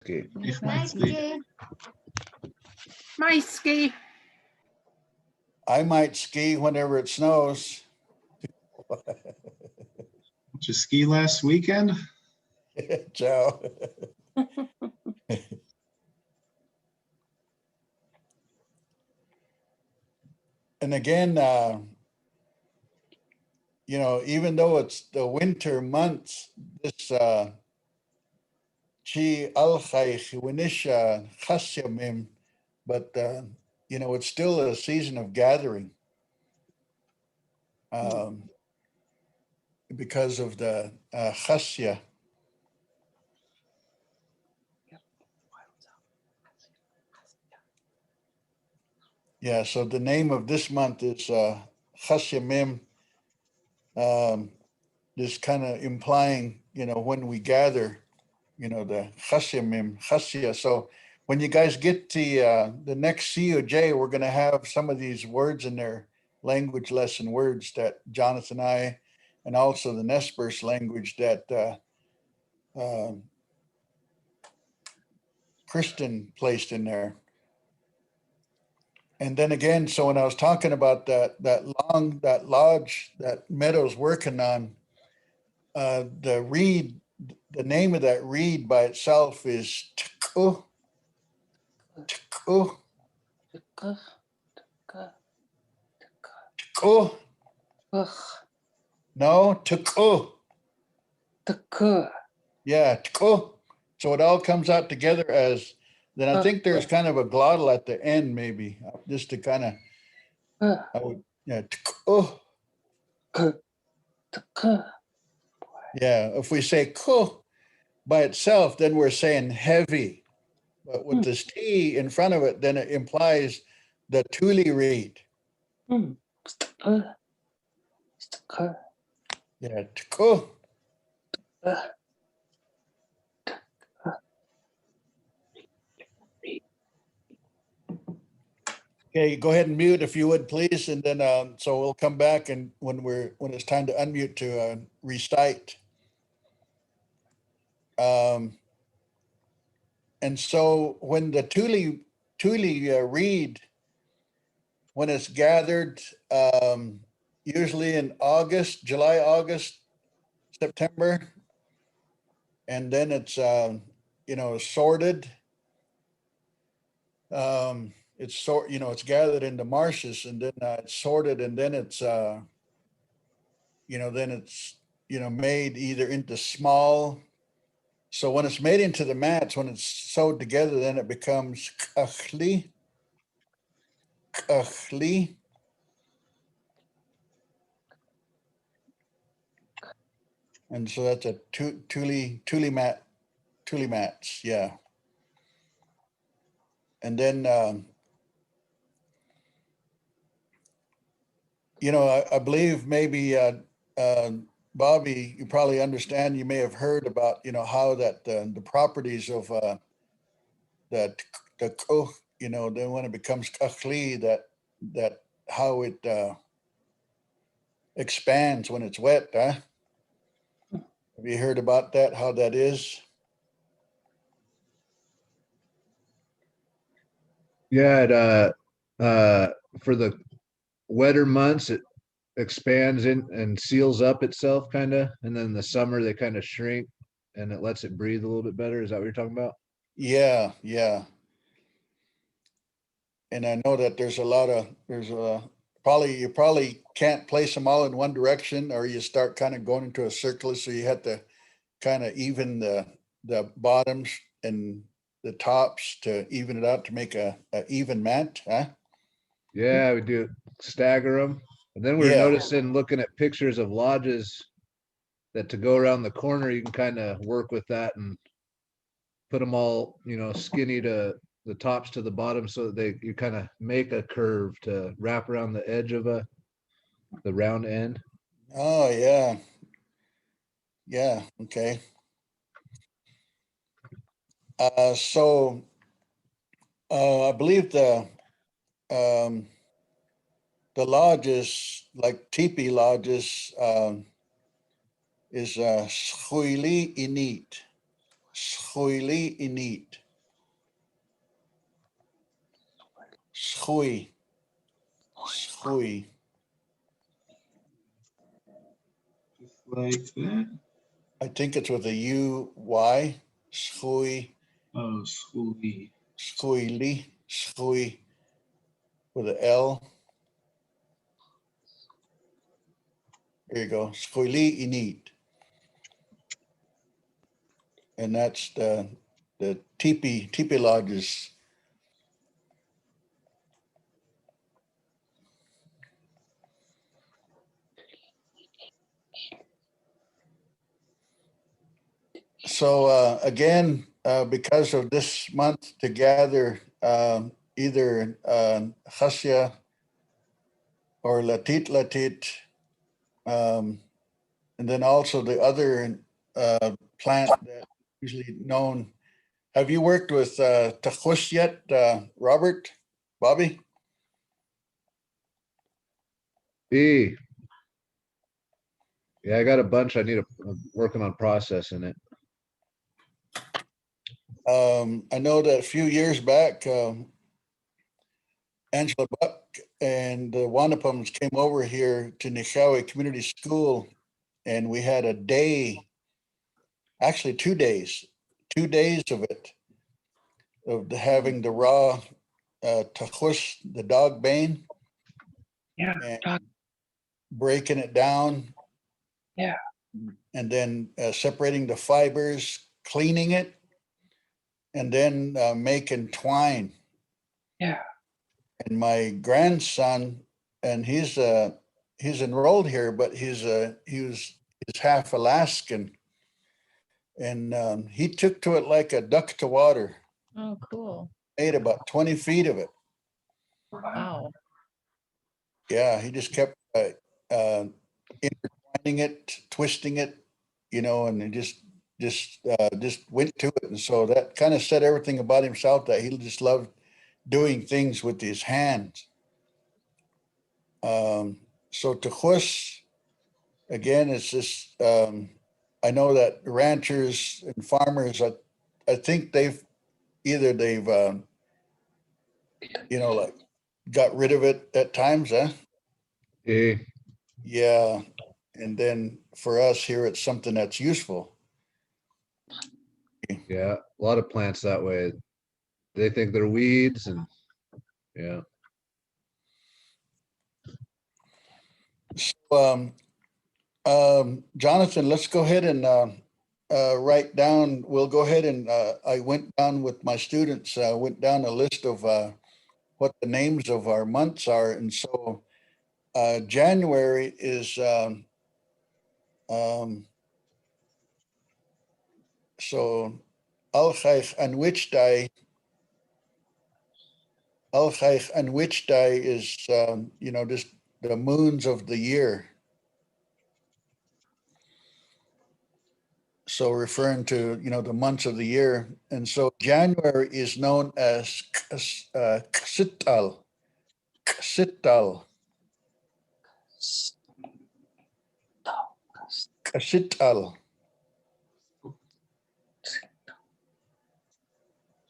Okay. Ich might ski. Might ski. I might ski whenever it snows. Did you ski last weekend? Joe. And again, even though it's the winter months, this chi alchai winisha chasyamim, but it's still a season of gathering because of the chasya. Yeah, so the name of this month is chasyamim, just kind of implying, when we gather, the chasyamim, chasya. So when you guys get to the next COJ, we're going to have some of these words in there, language lesson words that Jonathan and I, and also the Nespers language that Kristen placed in there. And then again, so when I was talking about that lodge that Meadows working on, the name of that reed by itself is Tku. Tku. Tku. No, Tku. Yeah, Tku. So it all comes out together as, then I think there's kind of a glottal at the end, maybe, just to kind of, Tku. Yeah, if we say ku by itself, then we're saying heavy. But with this T in front of it, then it implies the Tuli reed. Yeah, tku. Okay, go ahead and mute if you would, please, and then so we'll come back and when it's time to unmute to recite. And so when the Tuli reed, when it's gathered, usually in August, July, August, September, and then it's sorted. It's gathered into marshes, and then it's sorted, and then it's made either into small. So when it's made into the mats, when it's sewed together, then it becomes kachli. And so that's a tuli mats, yeah. And then I believe maybe Bobby, you probably understand, you may have heard about, how that the properties of the koch, then when it becomes kachli, that how it expands when it's wet, huh? Have you heard about that, how that is? Yeah, for the wetter months, it expands in and seals up itself kind of, and then the summer they kind of shrink and it lets it breathe a little bit better. Is that what you're talking about? Yeah. And I know that there's you probably can't place them all in one direction, or you start kind of going into a circle, so you have to kind of even the bottoms and the tops to even it out to make a even mat, huh? Yeah, we do stagger them. And then we're noticing, looking at pictures of lodges, that to go around the corner, you can kind of work with that and put them all, skinny to the tops to the bottom, so that you kind of make a curve to wrap around the edge of the round end. Oh yeah. Yeah, okay. So I believe the lodges, like teepee lodges, is Schuili Init. Schuili init. Schui. Schui. Just like that. I think it's with a U-Y. Schui. Oh, schoolie. Schuili. Schui with a L. There you go. Schuili init. And that's the teepee lodges. So again, because of this month to gather either chasya or latit, and then also the other plant that usually known. Have you worked with tachush yet, Robert, Bobby? Yeah, I got a bunch. I'm working on processing it. I know that a few years back, Angela Buck and the Wanapums came over here to Nishawi Community School, and we had a day, actually 2 days of it, of having the raw tachush, the dog bane, Yeah. and breaking it down. Yeah. And then separating the fibers, cleaning it, and then making twine. Yeah. And my grandson, and he's enrolled here, but he's half Alaskan, and he took to it like a duck to water. Oh, cool. Ate about 20 feet of it. Wow. Yeah, he just kept intertwining it, twisting it, and he just went to it. And so that kind of said everything about himself, that he just loved doing things with his hands. So techush, again, it's just, I know that ranchers and farmers, I think they've like got rid of it at times, huh? Yeah, Yeah. And then for us here, it's something that's useful. yeah, a lot of plants that way. They think they're weeds, and yeah. So, Jonathan, let's go ahead and write down. We'll go ahead and I went down with my students, went down a list of what the names of our months are. And so January is, so Alchaich and which day? Alchaich and which day is, just the moons of the year. So referring to, the months of the year. And so January is known as Ksital. Ksital. Ksital.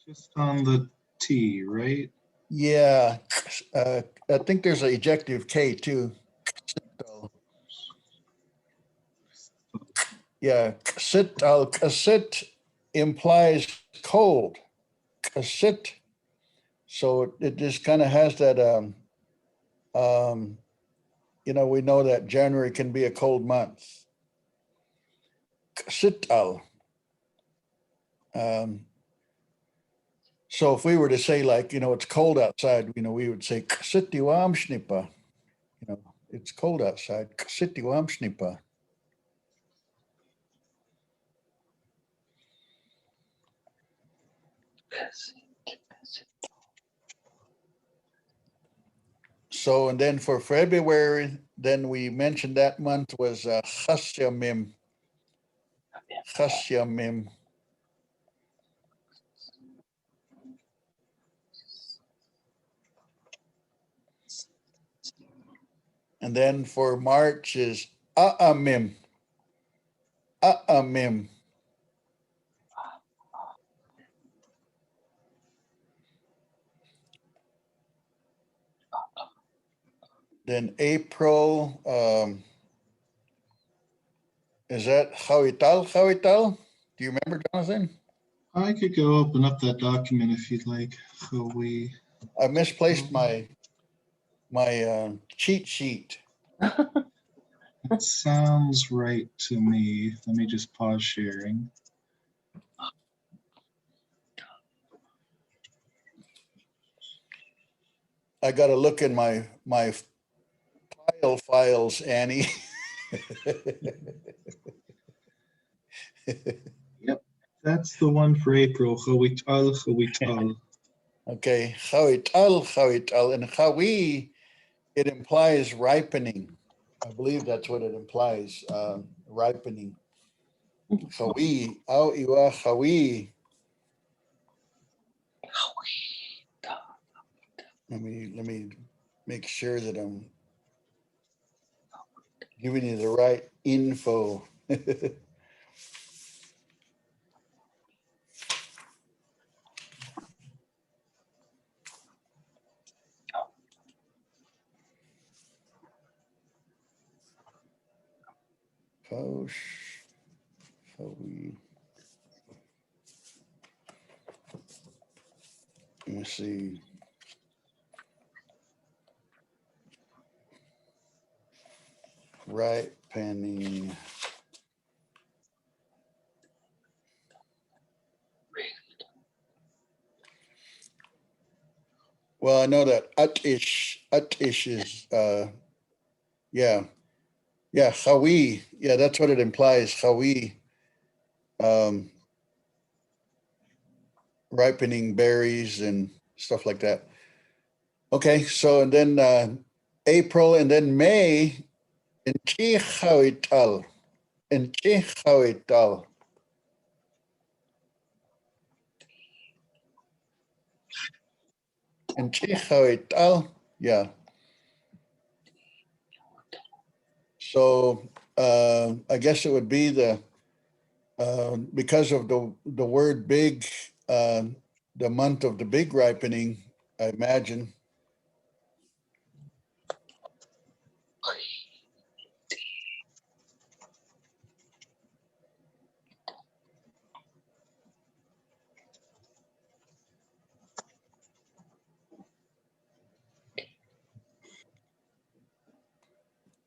Just on the T, right? Yeah. I think there's an ejective K too. Ksital. Yeah. Ksital. Ksit implies cold. Ksit. So it just kind of has that, we know that January can be a cold month. Ksital. So if we were to say, like, it's cold outside, we would say "Ksiti wamshnipa." It's cold outside. "Ksiti wamshnipa." So, and then for February, then we mentioned that month was Chasyamim. Chasyamim. And then for March is A'amim. A'amim. Then April, is that Hawital? Do you remember, Jonathan? I could go open up that document if you'd like. We I misplaced my cheat sheet. It sounds right to me. Let me just pause sharing. I got to look in my files, Annie. Yep, that's the one for April. Chawital. Okay, Hawital, and Hawi, it implies ripening. I believe that's what it implies, ripening. Hawi, au iwa Hawi. Let me make sure that I'm giving you the right info. Kaush, Hawi. Let me see. Ripening. Well, I know that utish is yeah. Yeah, Hawi. Yeah, that's what it implies. Hawi. Um, ripening berries and stuff like that. Okay, so and then April and then May in Chihawital. In Chihawital. In Chihawital. Yeah. So I guess it would be the because of the word big, the month of the big ripening, I imagine.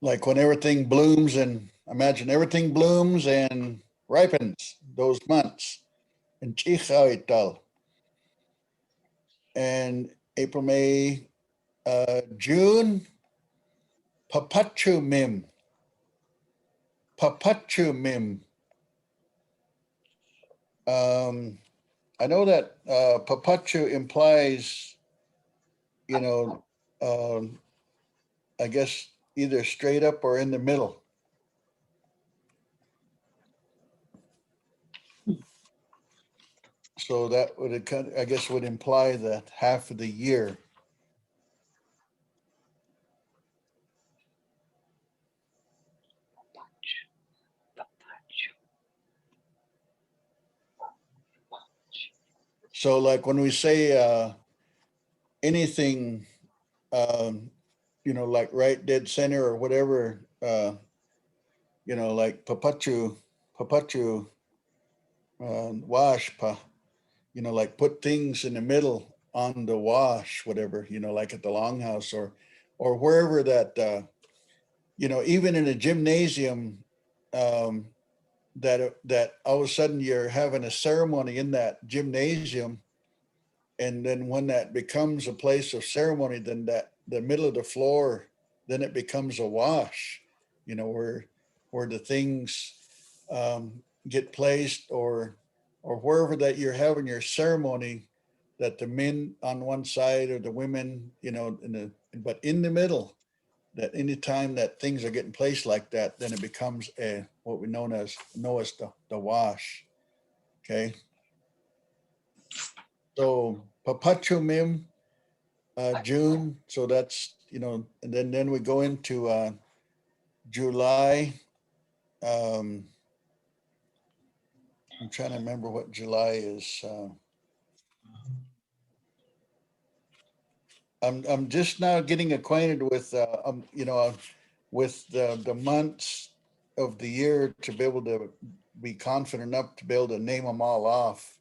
Like when everything blooms and imagine everything blooms and ripens those months in Chichaital. And April, May, June, Papachumim. Papachumim. I know that Papachu implies, you know, I guess either straight up or in the middle. So that would, I guess, would imply that half of the year. So, like when we say anything, like right dead center or whatever, like papachu, wash, like put things in the middle on the wash, whatever, like at the longhouse or wherever that, even in a gymnasium, that all of a sudden you're having a ceremony in that gymnasium, and then when that becomes a place of ceremony, then that the middle of the floor, then it becomes a wash, where the things get placed, or wherever that you're having your ceremony, that the men on one side or the women, but in the middle, that anytime that things are getting placed like that, then it becomes what we know as the wash. Okay. So Papachumim, June. So that's, and then we go into July. I'm trying to remember what July is. I'm just now getting acquainted with, with the months of the year to be able to be confident enough to be able to name them all off.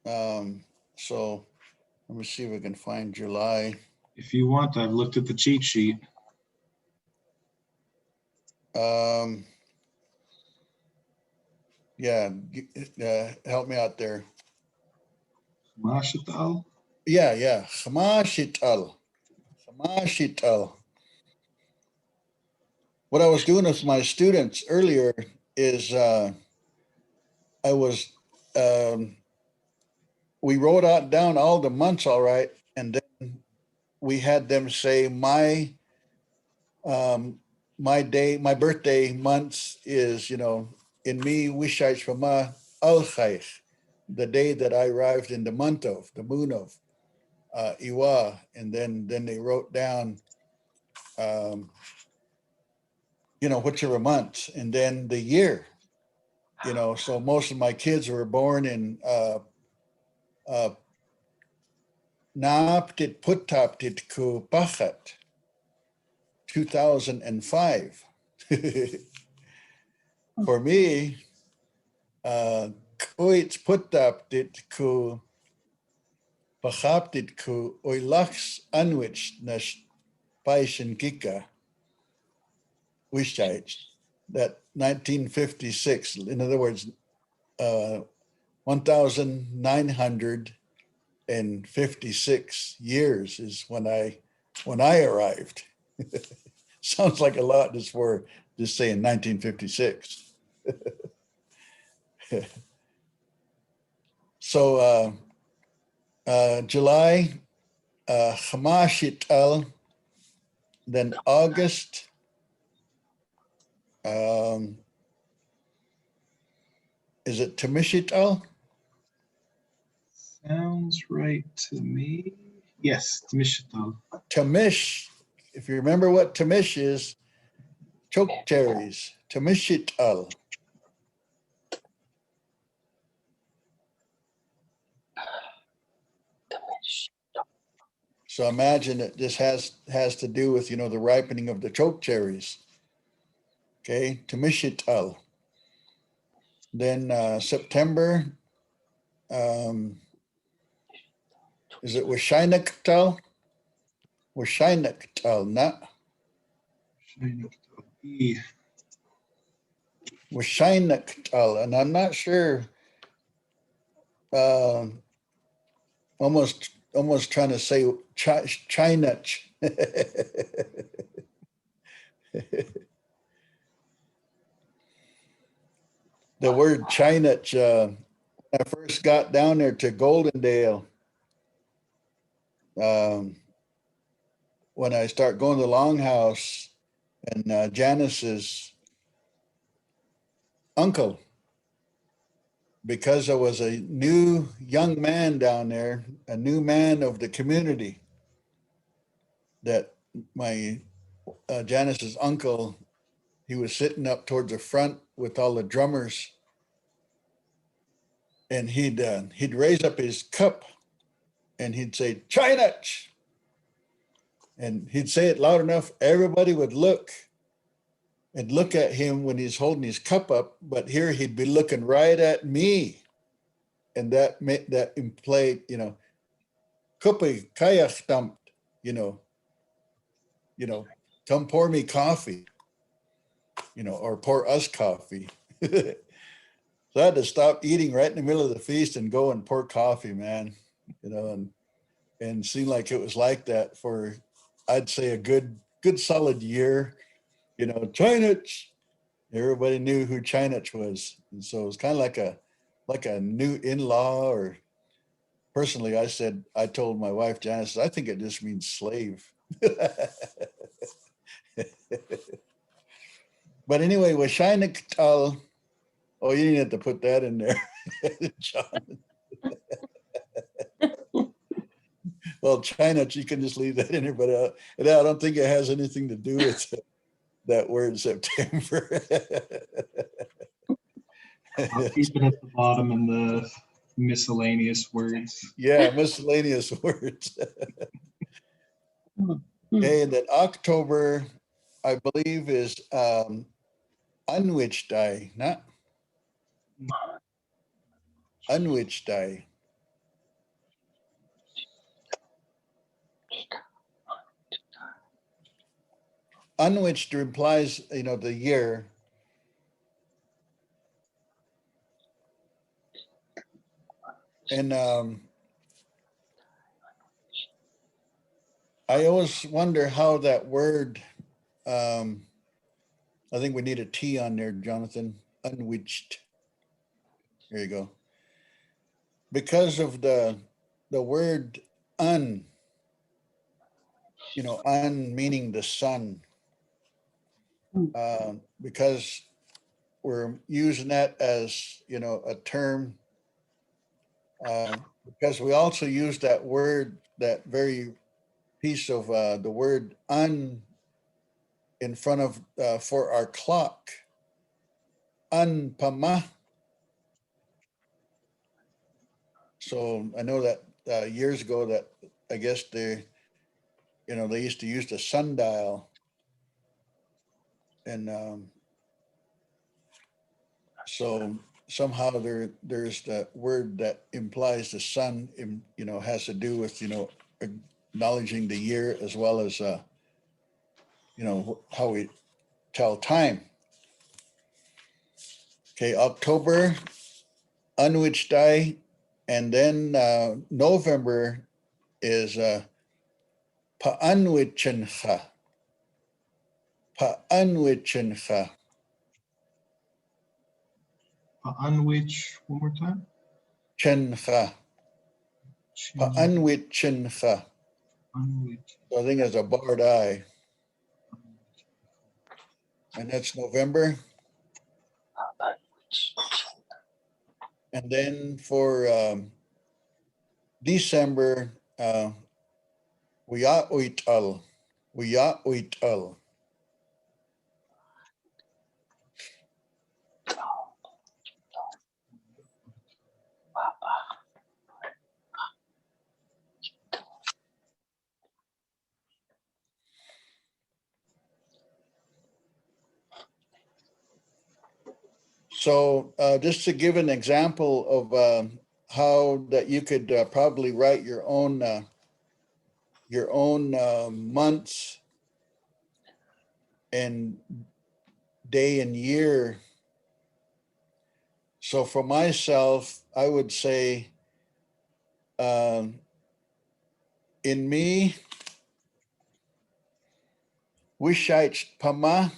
So let me see if I can find July. If you want, I've looked at the cheat sheet. Yeah, help me out there. Mashatal. Yeah. Hamashital. What I was doing with my students earlier is I was, we wrote out down all the months, all right, and then we had them say my birthday months is, in me wishaj fama alchaych, the day that I arrived in the month of, the moon of Iwa, and then they wrote down, whichever months, and then the year. So most of my kids were born in Naaptit Puttaptit Ku Pachat, 2005. For me, Kuits Puttaptit Ku Pachaptit Ku Oilaks Anwich Nash Paishin Kika Wishaj, that 1956. In other words, 1,956 years is when I arrived. Sounds like a lot just for just saying 1956. So July, Hamashital, then August, is it Tamishital? Sounds right to me. Yes, Mishatal. Tamish, if you remember what Tamish is, choke cherries, Tamishital. So imagine that this has to do with, the ripening of the choke cherries. Okay, Tamishital. Then September, is it Washinaktal? Washinaktal, not Washinaktal. And I'm not sure, almost trying to say Chinach. The word Chinach, when I first got down there to Goldendale, when I start going to the Longhouse, and Janice's uncle, because I was a new young man down there, a new man of the community, that my Janice's uncle, he was sitting up towards the front with all the drummers, and he'd raise up his cup and he'd say Chinach, and he'd say it loud enough everybody would look at him when he's holding his cup up, but here he'd be looking right at me, and that implied, kupi kaya stumped, come pour me coffee, or pour us coffee. So I had to stop eating right in the middle of the feast and go and pour coffee, man, and seemed like it was like that for, I'd say, a good solid year. Chinach. Everybody knew who Chinach was, and so it was kind of like a new in-law. Or personally, I told my wife Janice, I think it just means slave. But anyway, with Chinach. Oh, you didn't have to put that in there, John. Well, China, you can just leave that in there, but I don't think it has anything to do with that word September. I'll keep it at the bottom in the miscellaneous words. Yeah, miscellaneous words. Okay, and then October, I believe, is Unwich Day, not Unwich Day. Unwitched implies, the year. And I always wonder how that word, I think we need a T on there, Jonathan, unwitched. There you go. Because of the word un, un meaning the sun, because we're using that as, a term, because we also use that word, that very piece of the word un in front of for our clock, unpama. So I know that years ago that I guess they used to use the sundial, and so somehow there's that word that implies the sun, has to do with acknowledging the year as well as how we tell time. Okay, October, Unwich Day, and then November is Paanwichencha. Paanwichencha. Unwich, one more time. Chencha. Paanwichencha. Unwich. So I think it's a barred eye. And that's November. And then for December, Uital. Uital. So just to give an example of how that you could probably write your own months and day and year. So for myself, I would say in me, Wishite Pama,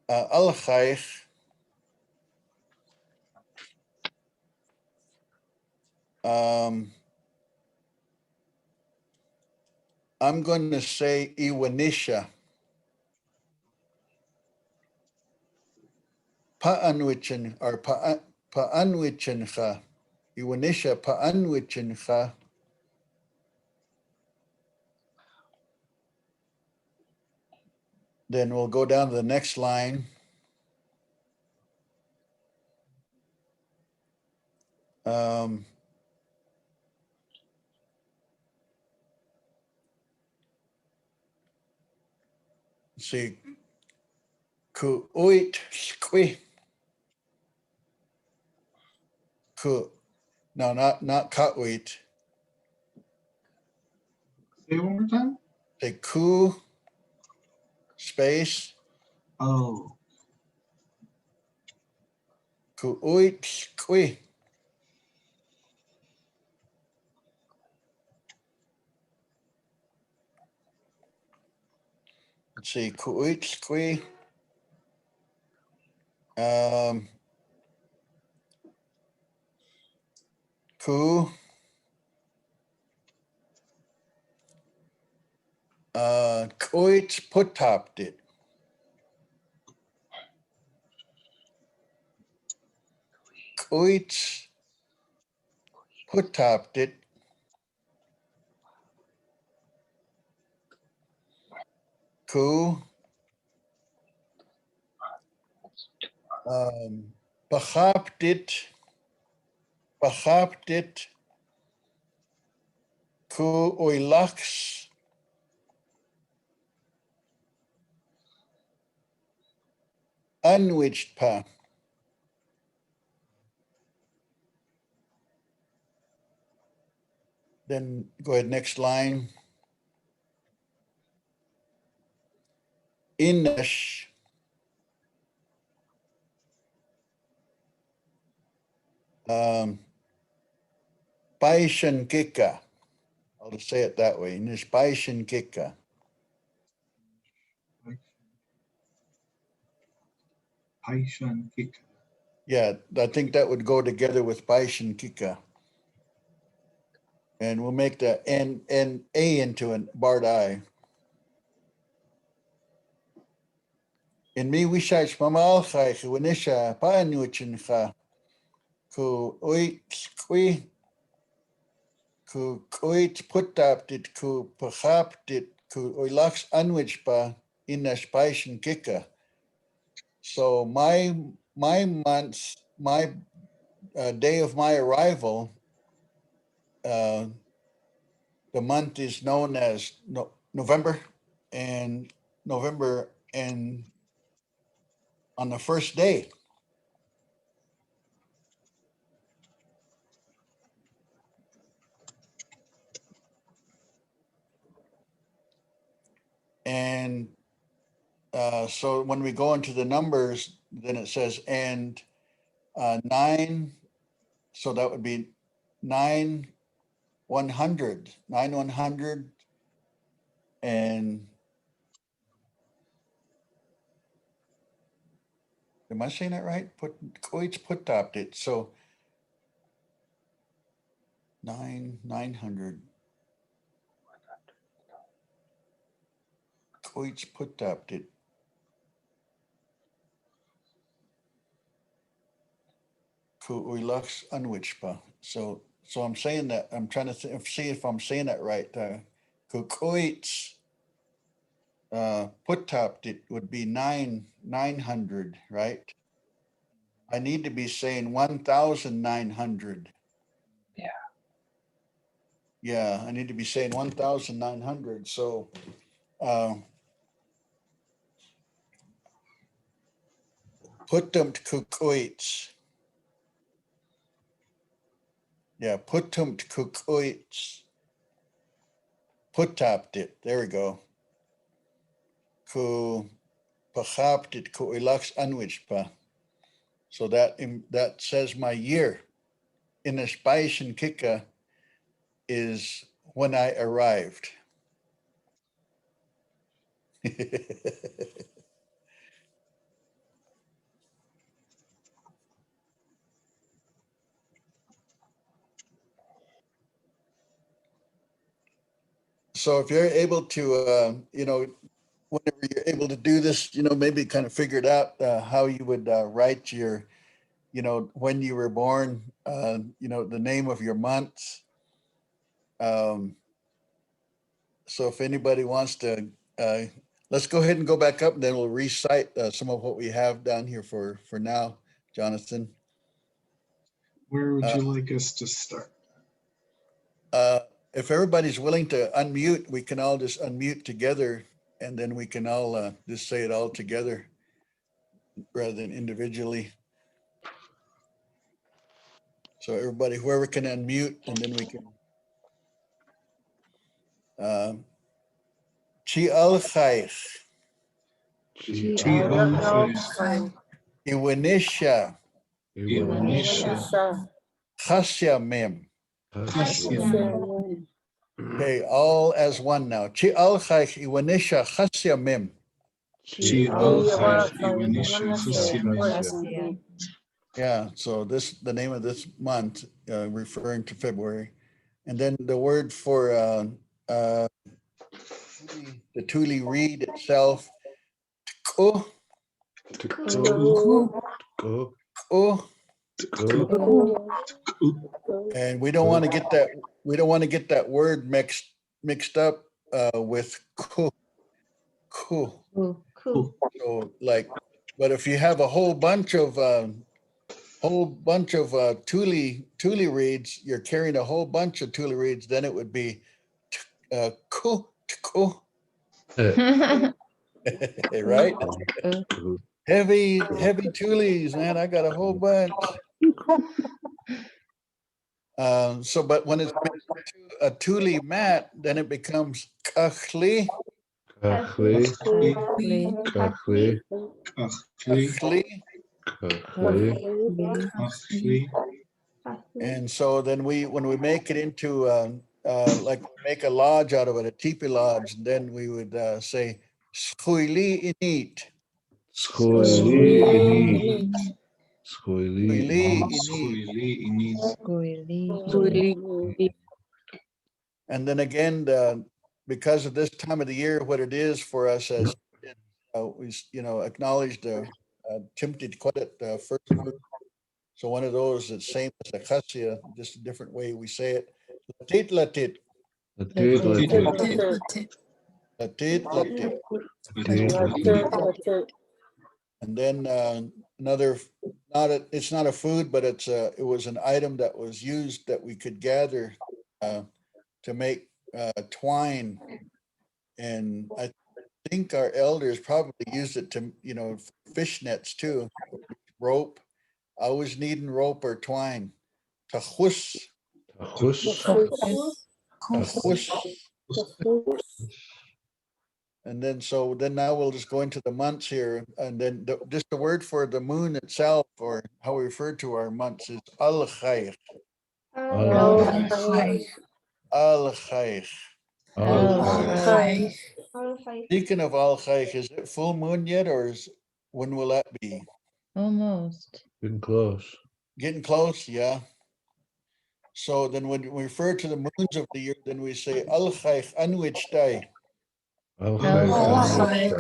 Alchaich, I'm going to say Iwanisha. Paanwichin or Paanwichincha. Iwanisha Paanwichincha. Then we'll go down to the next line. Let's see. Kuuit squi. Ku. No, not katuit. Say it one more time. Say ku space. Oh, Kuuit squi. Let's see. Kuuit squi. Ku. Kuit putopted. Kuit putopted. Ku. Pachaptit ku oilaks anwiched pa. Then go ahead, next line. Inesh paishan kika. I'll just say it that way. Inesh paishan kika. Paishan Kika. Yeah, I think that would go together with paishan kika. And we'll make the N A into an barred I. In me wishach mamal chai winisha panuchincha ku oit kui ku koit putaptit ku pachaptit ku oilaks anwichpa inash paishan kika. So my months, my day of my arrival, the month is known as November, and on the first day. And so when we go into the numbers, then it says, and 9, so that would be 9, 100, 9, 100, and am I saying that right? Koit's put topped it. So 900. Koit's put topped it. Kuilaks anwichpa. So I'm saying that, I'm trying to see if I'm saying that right. Kukoit's put topped it would be 900, right? I need to be saying 1,900. Yeah. Yeah, I need to be saying 1,900. So put them to kukoits. Yeah, put them to kukoits. Put topped it. There we go. Ku pachapt it ku ilaks anwichpa. So that says my year in the Spice and Kika is when I arrived. So if you're able to, whenever you're able to do this, maybe kind of figure it out how you would write your, when you were born, the name of your month. So if anybody wants to, let's go ahead and go back up, and then we'll recite some of what we have down here for now, Jonathan. Where would you like us to start? If everybody's willing to unmute, we can all just unmute together, and then we can all just say it all together rather than individually. So everybody, whoever can unmute, and then we can. Chi al chaych, iwanisha, chasya mem. Okay, all as one now. Chi al chaych, iwanisha, chasya mem. Yeah, so the name of this month, referring to February. And then the word for the Thule reed itself, tko, and we don't want to get that word mixed up with ku. So but if you have a whole bunch of whole bunch of tule reeds, you're carrying a whole bunch of tule reeds, then it would be ku, tku, right? Heavy tules, man. I got a whole bunch. So, but when it's a tule mat, then it becomes kachli, Kachli, kachli, Kachli, kachli. kachli. and so then when we make it into like make a lodge out of it, a teepee lodge, then we would say schuili init, Schoili init. Schoili schuili init. init. Squili, init. And then again, because of this time of the year, what it is for us as we acknowledge the Timti Kwadit first word. So one of those that's same as the chassia, just a different way we say it. Latit latit, Latit, latit. latit latit. Latit, latit. And then another, it's not a food, but it was an item that was used that we could gather to make twine. And I think our elders probably used it to, fish nets too, rope. I was needing rope or twine. Tahus, Tahush. tahus. And then now we'll just go into the months here, and then just the word for the moon itself, or how we refer to our months, is al khayr. Al Al-Khayr. Khayr. Speaking of Al-Khayr, is it full moon yet, or when will that be? Almost. Getting close. Getting close, yeah. So then when we refer to the moons of the year, then we say Al-Khayr an which day? Al Al-Khayr.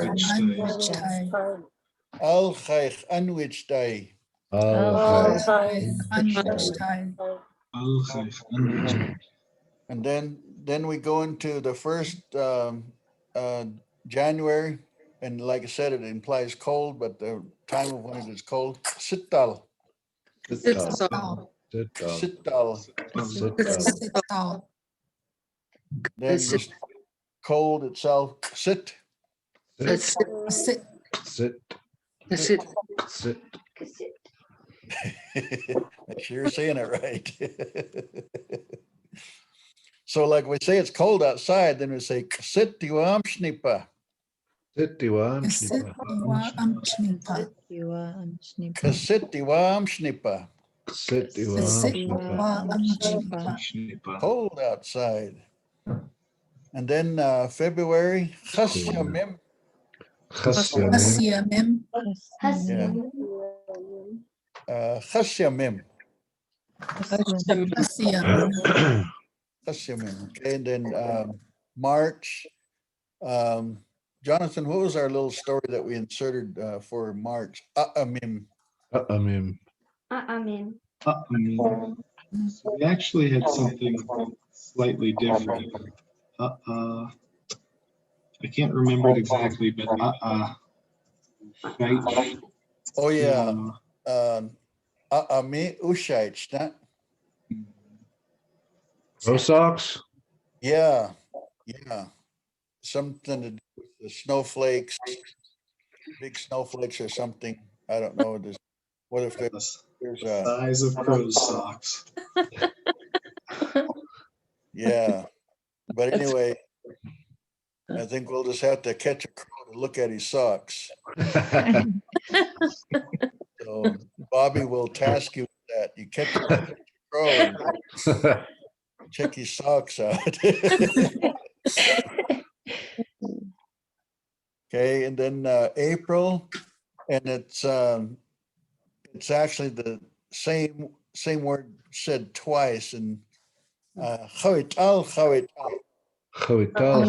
Al-Khayr an which day? And then we go into the first January, and like I said, it implies cold, but the time of when it is cold, Sittal. Sittal. Sittal. Sittal. Then just cold itself, sit. Sit. Sit. Sit. Make sure you're saying it right. So like we say it's cold outside, then we say sit diwamshnipa. Sit diwan. Sit diwamshnipa. Sit diwan. Cold outside. And then February, chashamim. Chasyamim. Chashamim. Chashamim. Okay, and then March. Jonathan, what was our little story that we inserted for March? Amim. Amim. So we actually had something slightly different. I can't remember it exactly, but shite. Oh yeah. Ami Ushaich, that? Rosaux? Yeah. Something to do with the snowflakes, big snowflakes or something. I don't know. What if there's The size of crow's socks. yeah. But anyway, I think we'll just have to catch a crow to look at his socks. So Bobby will task you with that. You catch a crow and check his socks out. Okay, and then April, and it's actually the same word said twice, and chavital. Chavital.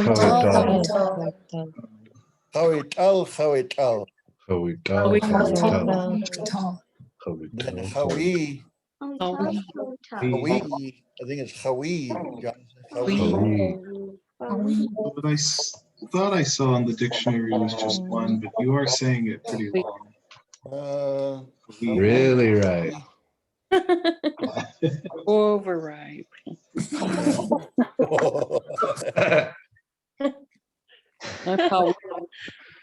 Then Hawi, I think it's Hawi, Jonathan. What I thought I saw on the dictionary was just one, but you are saying it pretty long. Uh, Really right. Overripe.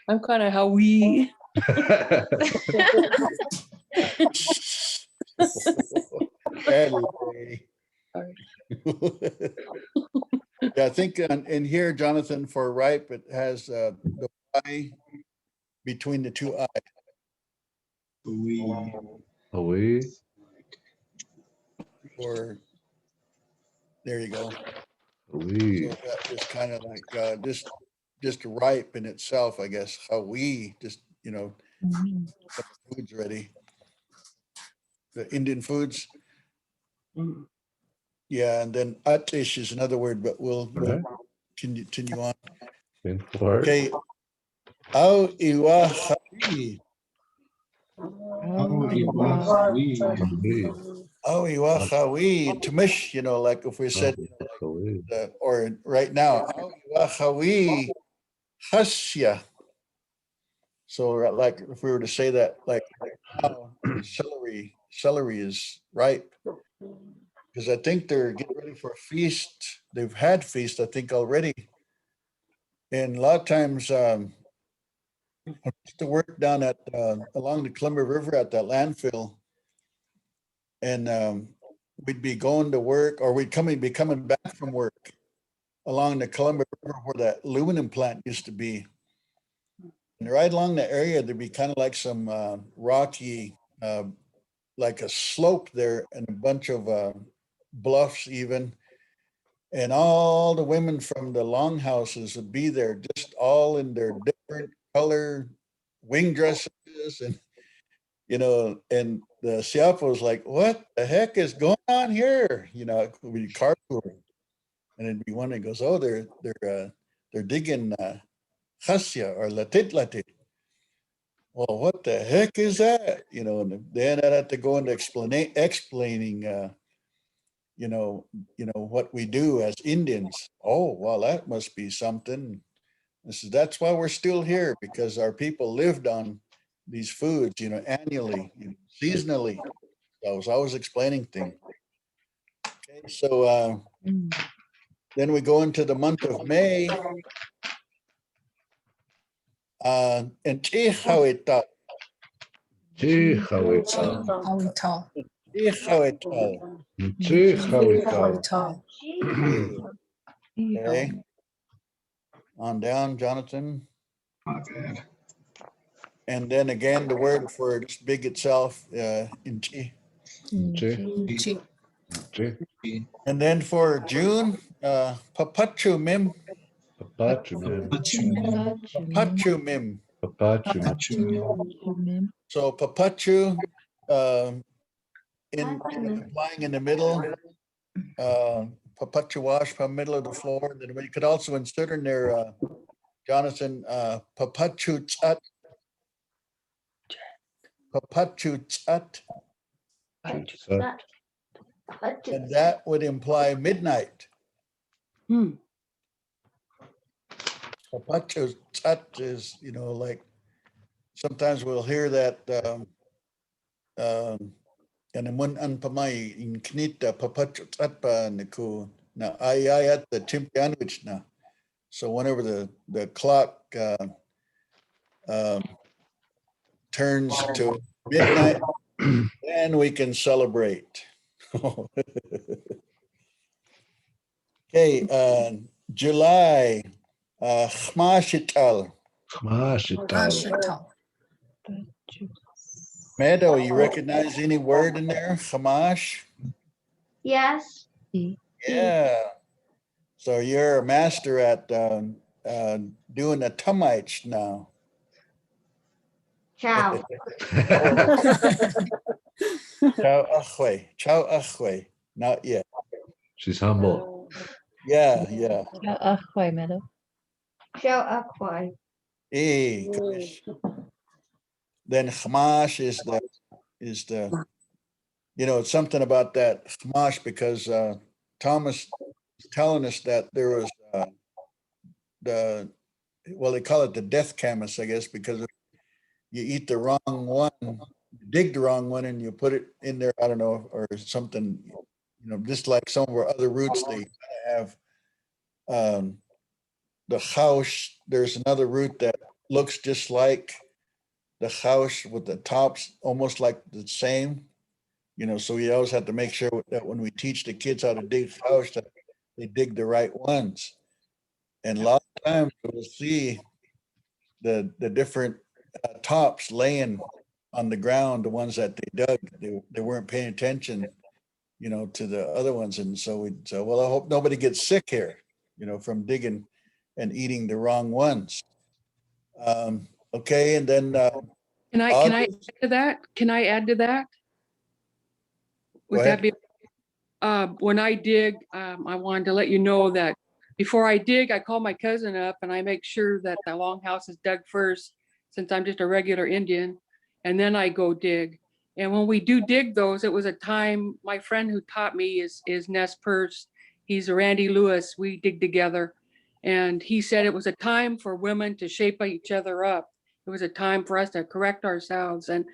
I'm kind of how we. Ellie. Sorry. Yeah, I think in here, Jonathan, for ripe, it has the Y between the two I. We. We. Or there you go. We. So that is kind of like just ripe in itself, I guess. How we just foods ready. The Indian foods. Mm. Yeah, and then atish is another word, but we'll Okay. continue on. In for it. Okay. Au iwa hawi. Oh, we. We. Au iwa hawi. Tamish, like if we said, We. or right now, au iwa hawi hasya. So like if we were to say that, like now, celery is ripe. Because I think they're getting ready for a feast. They've had feast, I think, already. And a lot of times, I used to work down at along the Columbia River at that landfill, and we'd be going to work, or we'd be coming back from work along the Columbia River where that aluminum plant used to be. And right along the area, there'd be kind of like some rocky, like a slope there, and a bunch of bluffs even. And all the women from the longhouses would be there, just all in their different color wing dresses, and and the Siapa was like, "What the heck is going on here?" It would be carpooling, and it'd be one that goes, "Oh, they're digging hasya or latit. Well, what the heck is that? And then I'd have to go into explaining. What we do as Indians. Oh, well, that must be something. That's why we're still here, because our people lived on these foods, annually, seasonally. So I was always explaining things. Okay, so then we go into the month of May. And Chihawita. Chihawita. Chihawita. Chihawita. Okay. On down, Jonathan. My bad. And then again, the word for just big itself, inchi. And then for June, papachu mim. Papachumim. Papachu mim. Papachumim. So papachu, applying in the middle, papachu wash from middle of the floor. And then we could also insert in there, Jonathan, papachu chat. Papachu chat. And that would imply midnight. Papachu chat is, like sometimes we'll hear that and mun an pamay in knita papachu chat pa niku na ayat the chimpianwich na. So whenever the clock turns to midnight, then we can celebrate. Okay, July, Khmashital. Meadow, you recognize any word in there? Khamash? Yes. Yeah. So you're a master at doing a tumite now. Ciao. Ciao achwe. Ciao achwe. Not yet. She's humble. Yeah. Meadow. Ciao Aquai. Hey, gosh. Then Khamash is the it's something about that Khamash, because Thomas is telling us that there was they call it the death camas, I guess, because if you eat the wrong one, you dig the wrong one and you put it in there, I don't know, or something, just like some of our other roots, they have the house. There's another root that looks just like the house with the tops almost like the same, so we always have to make sure that when we teach the kids how to dig house, that they dig the right ones. And a lot of times we'll see the different tops laying on the ground, the ones that they dug, they weren't paying attention, to the other ones. And so we said, well, I hope nobody gets sick here, from digging and eating the wrong ones. Okay, and then Can I add to that? Can I add to that? Go Would that ahead. be, when I dig, I wanted to let you know that before I dig, I call my cousin up and I make sure that the longhouse is dug first, since I'm just a regular Indian, and then I go dig. And when we do dig those, it was a time, my friend who taught me is Ness Purse. He's Randy Lewis. We dig together. And he said it was a time for women to shape each other up. It was a time for us to correct ourselves. And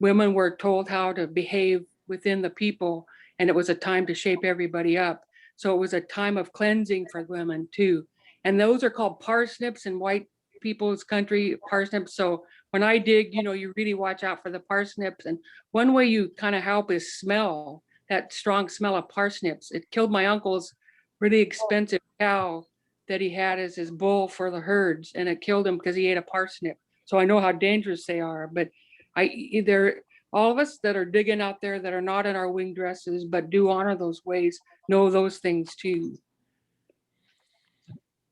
women were told how to behave within the people. And it was a time to shape everybody up. So it was a time of cleansing for women too. And those are called parsnips in white people's country, parsnips. So when I dig, you really watch out for the parsnips. And one way you kind of help is smell that strong smell of parsnips. It killed my uncle's really expensive cow that he had as his bull for the herds, and it killed him because he ate a parsnip. So I know how dangerous they are. But all of us that are digging out there that are not in our wing dresses but do honor those ways know those things too.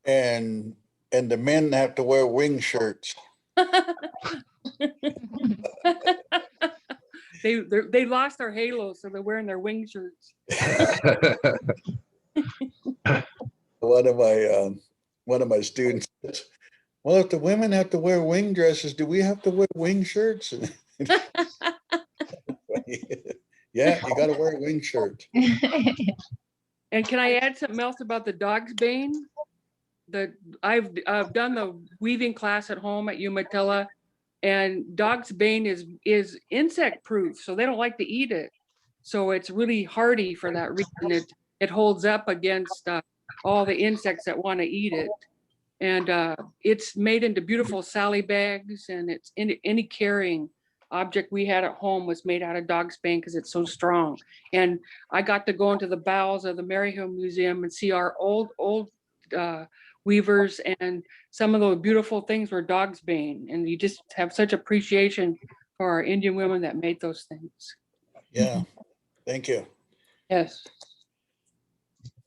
And the men have to wear wing shirts. They lost their halos, so they're wearing their wing shirts. One of my students says, well, if the women have to wear wing dresses, do we have to wear wing shirts? Yeah, you got to wear a wing shirt. And can I add something else about the dog's bane? I've done the weaving class at home at Umatilla, and dog's bane is insect proof, so they don't like to eat it. So it's really hardy for that reason. It holds up against all the insects that want to eat it. And it's made into beautiful Sally bags, and it's any carrying object we had at home was made out of dog's bane because it's so strong. And I got to go into the bowels of the Maryhill Museum and see our old weavers, and some of those beautiful things were dog's bane. And you just have such appreciation for our Indian women that made those things. Yeah, thank you. Yes.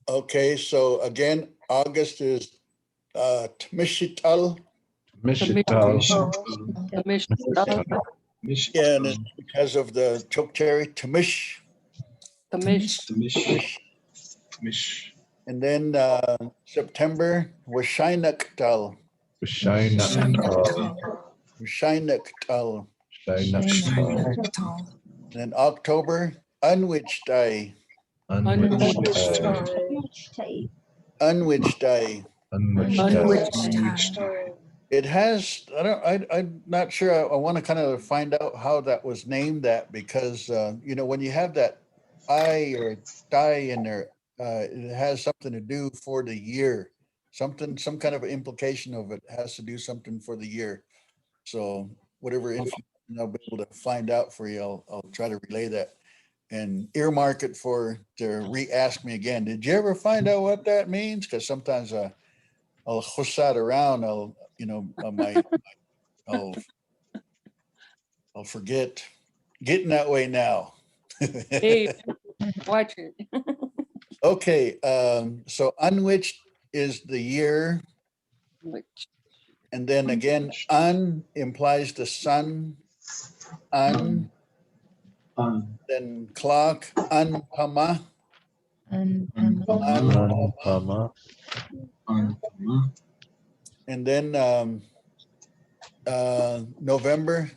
Okay, so again, August is Tmishital. Mishital. The mission. Yeah, and it's because of the chokecherry, Tmish. The mission. Mish. And then September, Washinaktal. Shina. Washinaktal. Shina. And then October, Unwichdai. Unwichdai. It has, I'm not sure. I want to kind of find out how that was named that, because, when you have that I or die in there, it has something to do for the year, some kind of implication of it has to do something for the year. So whatever information I'll be able to find out for you, I'll try to relay that and earmark it to re-ask me again. Did you ever find out what that means? Because sometimes I'll hush that around. I'll forget. Getting that way now. Hey, watch it. Okay, so unwitched is the year, and then again, un implies the sun. Un, then clock. Unpama. And then November.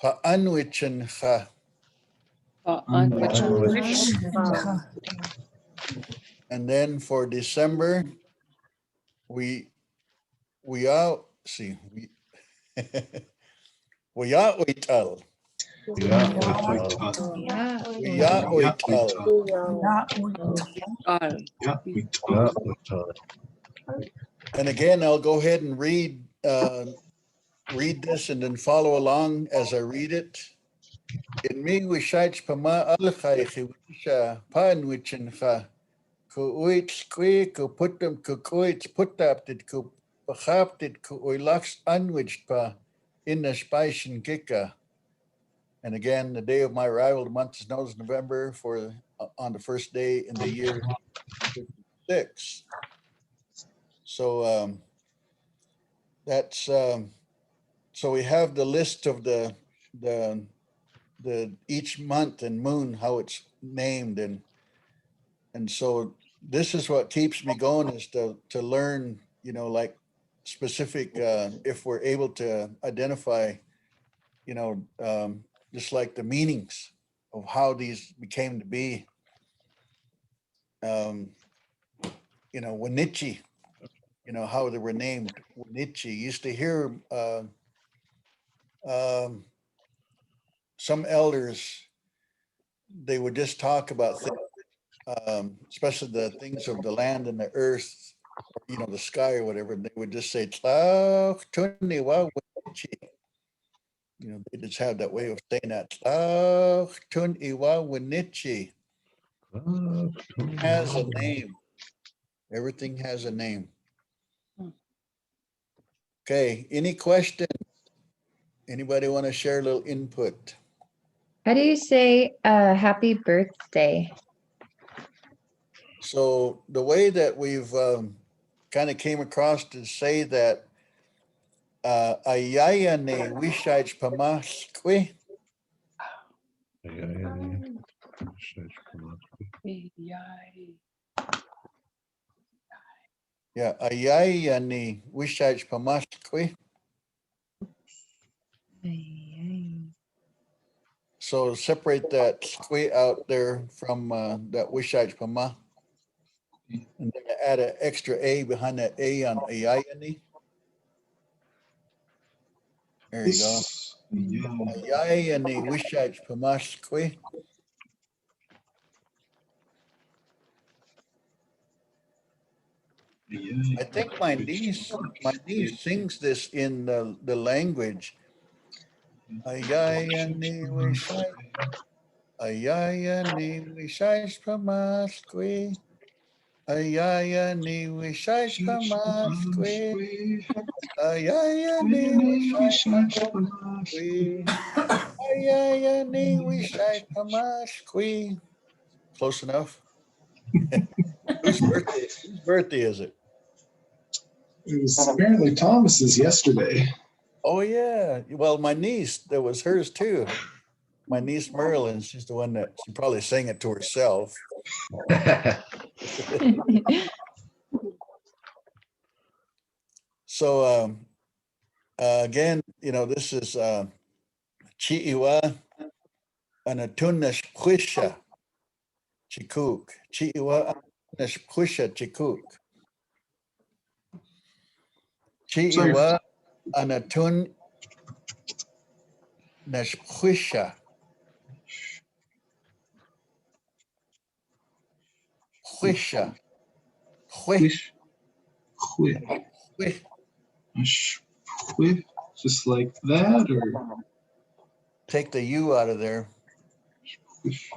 Paanwichin ha. And then for December, we out. See, we out we tell. Yeah. Yeah. Uya Uital. Uh, Yeah, we talk. And again, I'll go ahead and read this and then follow along as I read it. In me wishach pama alchai chiwisha panwichencha ku uits kwi ku putum ku kuits putaptit ku pachaptit ku oilaks anwich pa in the spicen kika. And again, the day of my arrival, the month is known as November for on the first day in the year 56. So that's so we have the list of the each month and moon, how it's named, and so this is what keeps me going, is to learn, like specific, if we're able to identify, just like the meanings of how these became to be. Winichi, how they were named Winichi. Used to hear um, some elders, they would just talk about things, especially the things of the land and the earth, or, the sky or whatever. And they would just say, "Tla tuni wa winichi." They just have that way of saying that. "Tla tuni wa winichi." Has a name. Everything has a name. Okay. Any questions? Anybody want to share a little input? How do you say happy birthday? So the way that we've kind of came across to say that ayaya ne wishaj pamaskwi. Yeah, ayaya ne wishaj pamaskwi. So separate that squi out there from that wishaj pama. And then add an extra A behind that A on ayayani. There you go. Ayayani wishaj pamaskwi. I think my niece sings this in the language. Ayayani wishaj. Ayayani wishaj pamaskwi. Ayayani wishaj pamaskwi. Ayayani wishaj pamaskwi. Ayayani wishaj pamaskwi. Close enough. Whose birthday is it? It was apparently Thomas's yesterday. Oh yeah. Well, my niece, that was hers too. My niece Marilyn, she's the one that she probably sang it to herself. So again, this is Chi'iwa Anatunash Quisha Chikuk. Chi'iwa Anatunash Quisha Chikuk. Chi'iwa Anatun Nashquisha. Quisha. Quish. Quit. Quit. Just like that, or Take the U out of there. quish.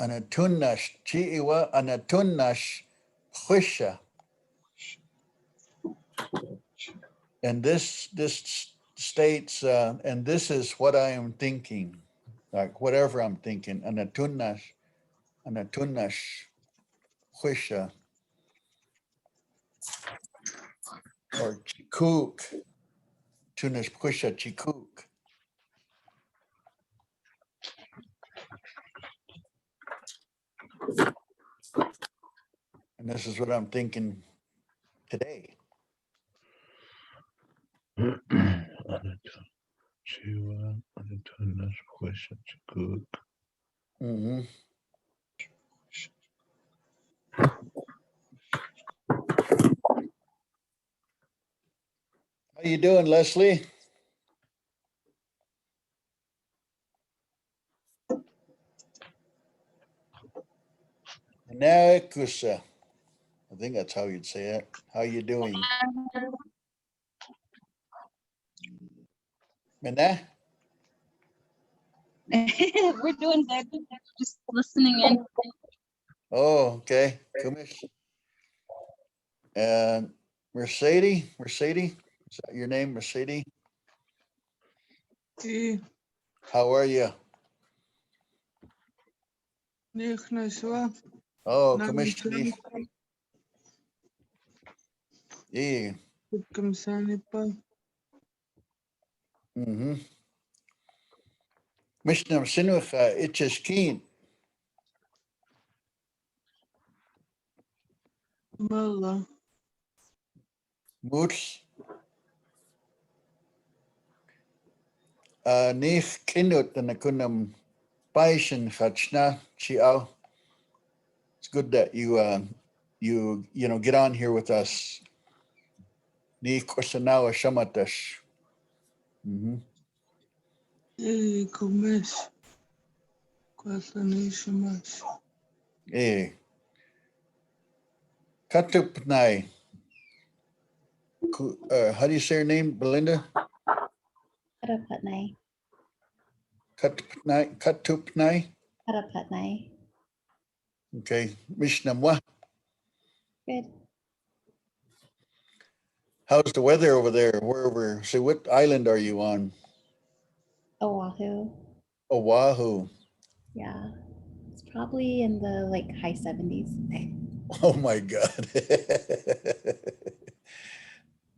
Anatunash. Chi'iwa Anatunash Quisha. And this states, and this is what I am thinking, like whatever I'm thinking, Anatunash Quisha, or Chikuk, Tunash Quisha Chikuk. And this is what I'm thinking today. Mm-hmm. you doing, Leslie? Naekusa. I think that's how you'd say it. How you doing? Mena? We're doing good. Just listening in. Oh, okay. Kumish. And Mercedes? Is that your name, Mercedes? إيه How are you? نيخ نشوى Oh, نعم Kumish. Yeah. كم ثانية با Mm-hmm. Mishnam Sinucha Icheshkin. والله Muts. Nich Kinut and Akunam Paishin Chachna Chiao. It's good that you get on here with us. Ni Kosanawa Shamatash. Mm-hmm. إيه كمش كواساني شماش Eh. Katupnai. How do you say her name, Belinda? Harapatnai. Katupnai. Harapatnai. Okay. Mishnamwa. Good. How's the weather over there? Wherever. So what island are you on? Oahu. Oahu. Yeah. It's probably in the like high 70s. Oh my God.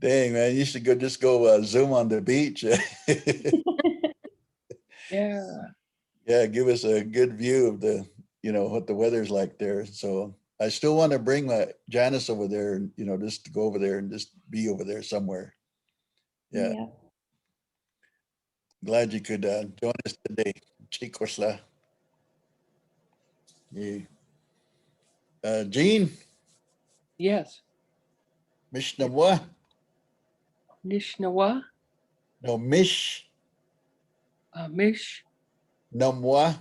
Dang, man, you should just go Zoom on the beach. Yeah. Yeah, give us a good view of what the weather's like there. So I still want to bring my Janice over there and, just to go over there and just be over there somewhere. Yeah. Yeah. Glad you could join us today. Chikosla. Yeah. Jean, Yes. Mishnamwa? Nishnawa, No, Mish Mish, Namwa.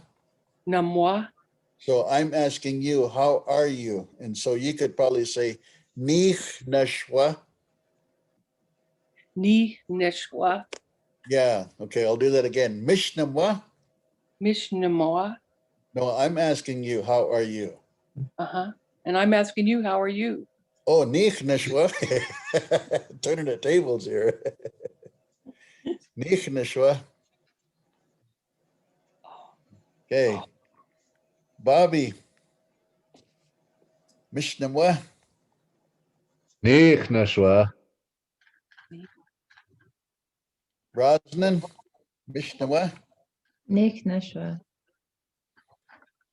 Namwa, So I'm asking you, how are you? And so you could probably say, Nich Nashwa. Ni Neshwa, Yeah, okay, I'll do that again. Mishnamwa. Mishnamoa. No, I'm asking you, how are you? Uh-huh. And I'm asking you, how are you? Oh, Nich Nashwa. Turning the tables here. Nich Nashwa. Okay. Bobby. Mishnamwa. Nich Nashwa. Rosnan. Mishnamwa. Nick Nashwa.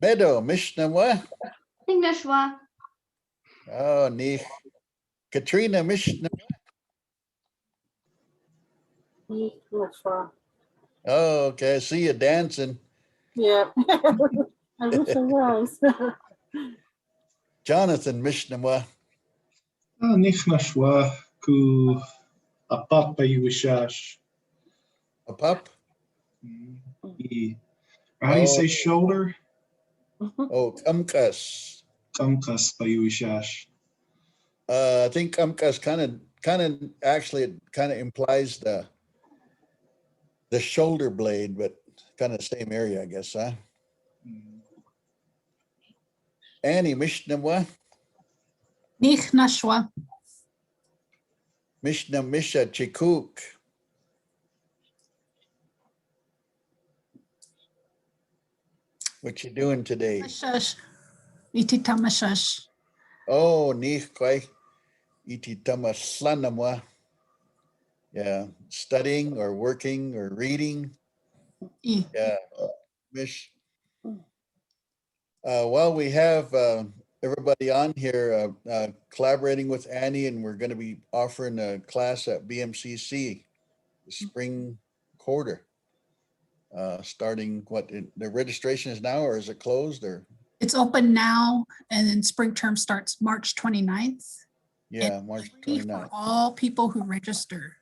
Meadow. Mishnamwa. Nashwa. Oh, Nich. Katrina. Mishnamwa. Oh, okay. I see you dancing. Yeah, I wish I was. Jonathan. Mishnamwa. Nich Nashwa ku apat pa Yuwishash. A pup. How do you say Oh, shoulder? oh, Kamkas. Kamkas pa Yuwishash. I think Kamkas actually it kind of implies the shoulder blade, but kind of same area, I guess, huh? Annie, Mishnamwa. Nich Nashwa. Mishnah Misha Chikuk. What you doing today? Mashash. Itita Mashash. Oh, Nichkwai. Iti Tamaslanamwa. Yeah, studying or working or reading. E. Yeah, Mish. Well, we have everybody on here collaborating with Annie, and we're going to be offering a class at BMCC the spring quarter. Starting the registration is now, or is it closed, or? It's open now, and then spring term starts March 29th. Yeah, March Free 29th. for all people who register.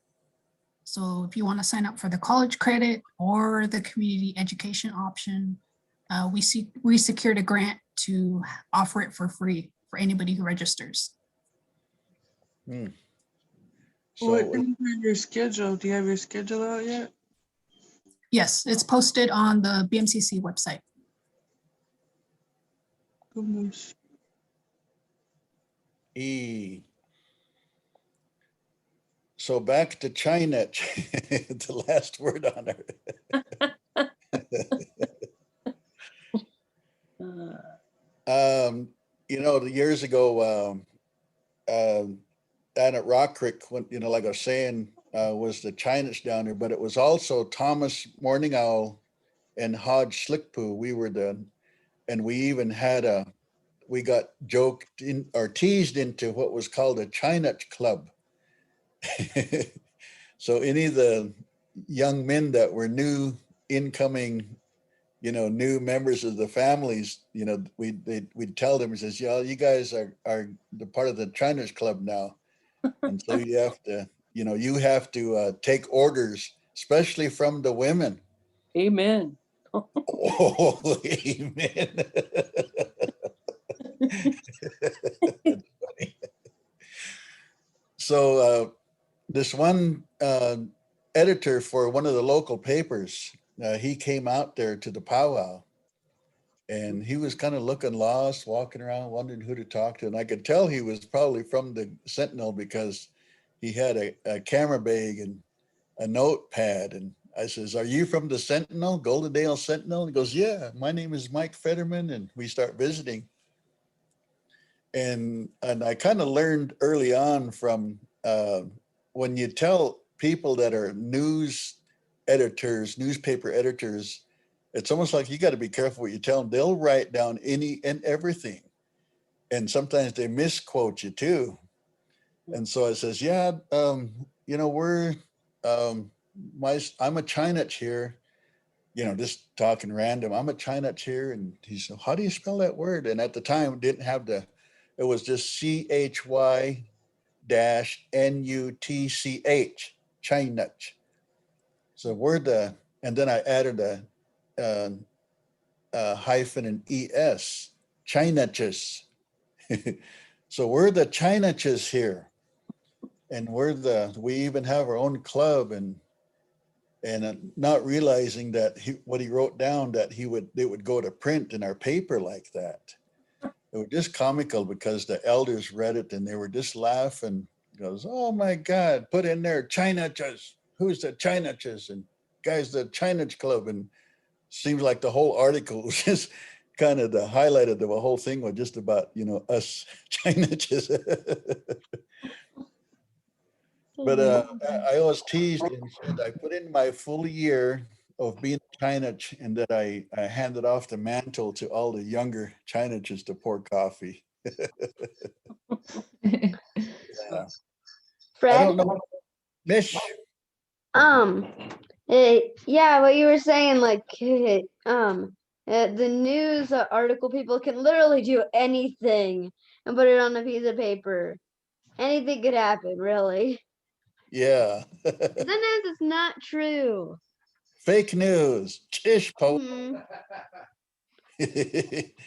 So if you want to sign up for the college credit or the community education option, we secured a grant to offer it for free for anybody who registers. Waiting So for your schedule. Do you have your schedule out yet? Yes, it's posted on the BMCC website. Goodness. So back to China, the last word on it. Years ago, down at Rock Creek, when, like I was saying, was the Chinese down there, but it was also Thomas Morning Owl and Hodge Slickpoo. And we even had we got joked in or teased into what was called a China Club. So any of the young men that were new incoming, new members of the families, we'd tell them, says, yeah, you guys are the part of the China's Club now. And so you have to take orders, especially from the women. Amen. Oh, amen. That's funny. So this one editor for one of the local papers, he came out there to the powwow, and he was kind of looking lost, walking around, wondering who to talk to. And I could tell he was probably from the Sentinel because he had a camera bag and a notepad. And I says, are you from the Sentinel, Goldendale Sentinel? And he goes, yeah, my name is Mike Fetterman. And we start visiting. And I kind of learned early on from when you tell people that are newspaper editors, it's almost like you got to be careful what you tell them. They'll write down any and everything. And sometimes they misquote you too. And so I says, yeah, we're, I'm a Chinach here, just talking random. I'm a Chinach here. And he said, how do you spell that word? And at the time it didn't have it was just CHY-NUTCH, Chinach. So and then I added a hyphen and ES, Chinachs. So we're the Chinachs here. And we even have our own club, and not realizing that what he wrote down, that it would go to print in our paper like that. It was just comical because the elders read it and they were just laughing. He goes, oh my God, put in there Chinachas. Who's the Chinachas? And guys, the Chinach Club. And seems like the whole article was just kind of the highlight of the whole thing was just about, us Chinachas. But I always teased and said I put in my full year of being a Chinach, and that I handed off the mantle to all the younger Chinachs to pour coffee. Yeah. I Fred, don't know. Mish. yeah, what you were saying, like, the news article people can literally do anything and put it on a piece of paper. Anything could happen, really. Yeah. Sometimes it's not true. Fake news. Chish po. Mhm.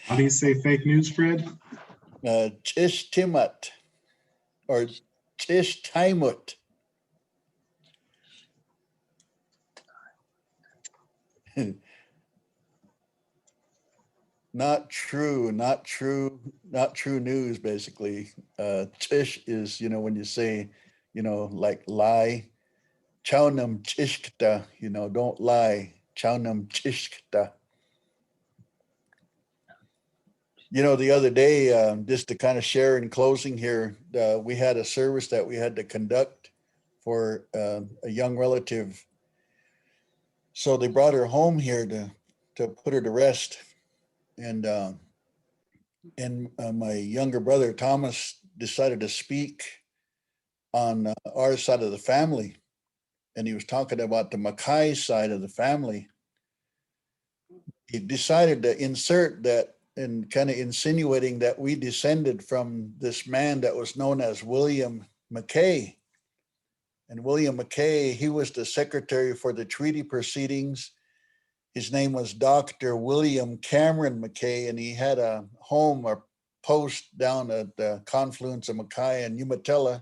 How do you say fake news, Fred? Chish timat or chish taimut. Not true, not true, not true news, basically. Chish is, when you say, like lie. Chaunam chishkta, don't lie. Chaunam chishkta. The other day, just to kind of share in closing here, we had a service that we had to conduct for a young relative. So they brought her home here to put her to rest. And my younger brother, Thomas, decided to speak on our side of the family. And he was talking about the Mackay side of the family. He decided to insert that and kind of insinuating that we descended from this man that was known as William McKay. And William McKay, he was the secretary for the treaty proceedings. His name was Dr. William Cameron McKay, and he had a home or post down at the confluence of Mackay and Umatilla.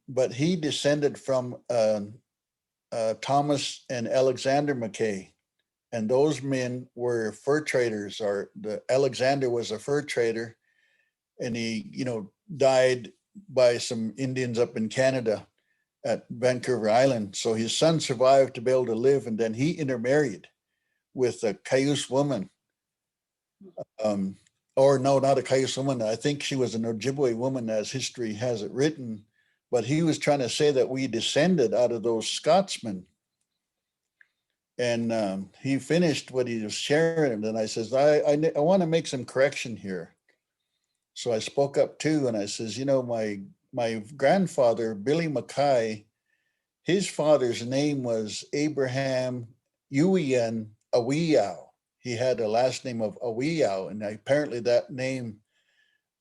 But he descended from Thomas and Alexander McKay. And those men were fur traders, or the Alexander was a fur trader, and he, died by some Indians up in Canada at Vancouver Island. So his son survived to be able to live, and then he intermarried with a Cayuse woman. Or no, not a Cayuse woman. I think she was an Ojibwe woman, as history has it written. But he was trying to say that we descended out of those Scotsmen. And he finished what he was sharing, and then I says, I want to make some correction here. So I spoke up too, and I says, my grandfather, Billy Mackay, his father's name was Abraham Uian Awiyao. He had a last name of Awiyao, and apparently that name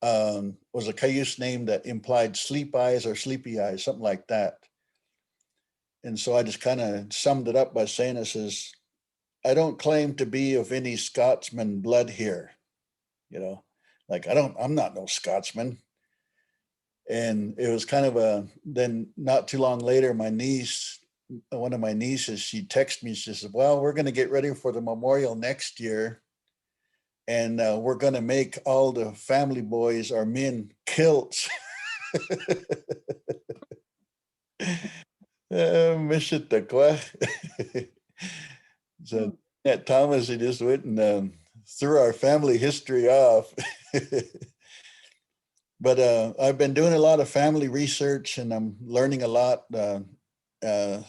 was a Cayuse name that implied sleep eyes or sleepy eyes, something like that. And so I just kind of summed it up by saying, I says, I don't claim to be of any Scotsman blood here. I'm not no Scotsman. And it was kind of then not too long later, my niece, one of my nieces, she texted me, she said, well, we're going to get ready for the memorial next year. And we're going to make all the family boys or men kilts. So at Thomas, he just went and threw our family history off. But I've been doing a lot of family research, and I'm learning a lot. And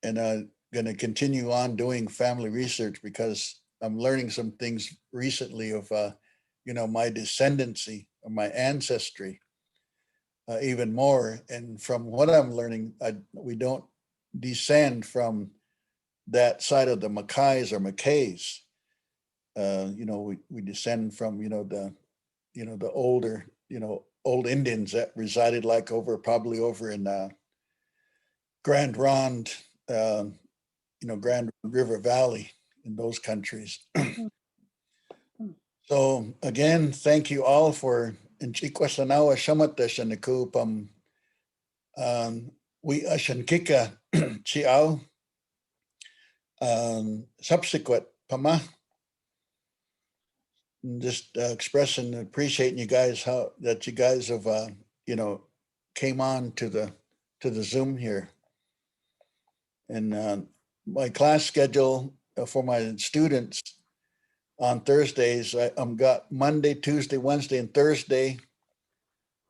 I'm going to continue on doing family research because I'm learning some things recently of, my descendancy, or my ancestry, even more. And from what I'm learning, we don't descend from that side of the Mackays or Mackays. We descend from, the older, old Indians that resided probably over in Grand Ronde, Grand River Valley, in those countries. So again, thank you all for Inchikwasanawa Shamatash and the Kupam we Ashankika Chiao subsequent Pama. Just expressing and appreciating you guys that you guys have came on to the Zoom here. And my class schedule for my students on Thursdays, I'm got Monday, Tuesday, Wednesday, and Thursday.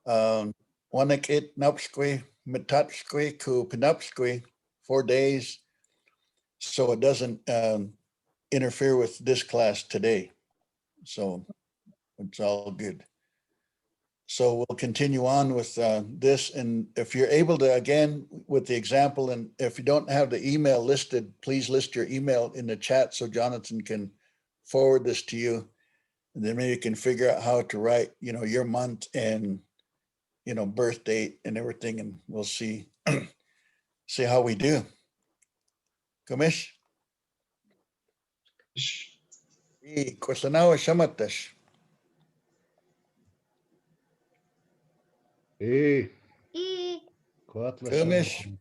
Wanakit Nupsqui, Metatskwi, Ku Pinupsqui, 4 days. So it doesn't interfere with this class today. So it's all good. So we'll continue on with this. And if you're able to, again, with the example, and if you don't have the email listed, please list your email in the chat so Jonathan can forward this to you. And then maybe you can figure out how to write, your month and, birth date and everything. And we'll see, see how we do. Komish? Kwasanawa Shamatash. Hey. Komish.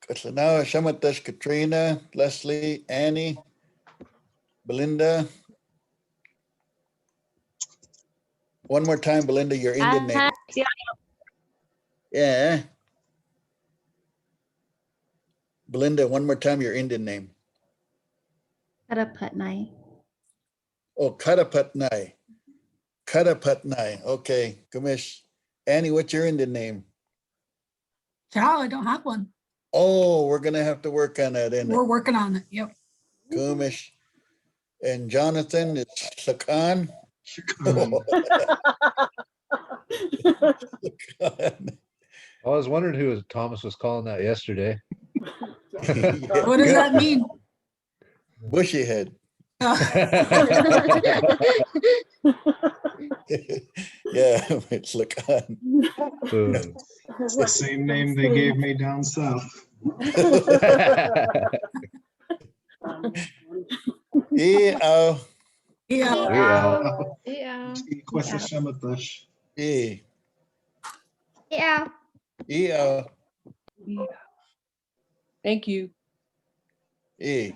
Kwasanawa Shamatash, Katrina, Leslie, Annie, Belinda. One more time, Belinda, your Indian name. Yeah. Belinda, one more time, your Indian name. Karapatnai. Oh, Karapatnai. Karapatnai. Okay, Komish. Annie, what's your Indian name? Ciao, I don't have one. Oh, we're going to have to work on that, isn't it? We're working on it. Yep. Komish. And Jonathan, it's Sakan. I was wondering who Thomas was calling that yesterday. What does that mean? Bushy head. Yeah, it's like It's the same name they gave me down south. yeah. Yeah. Questa Shamatash. Yeah. Yeah. Yeah. Thank you. Yeah.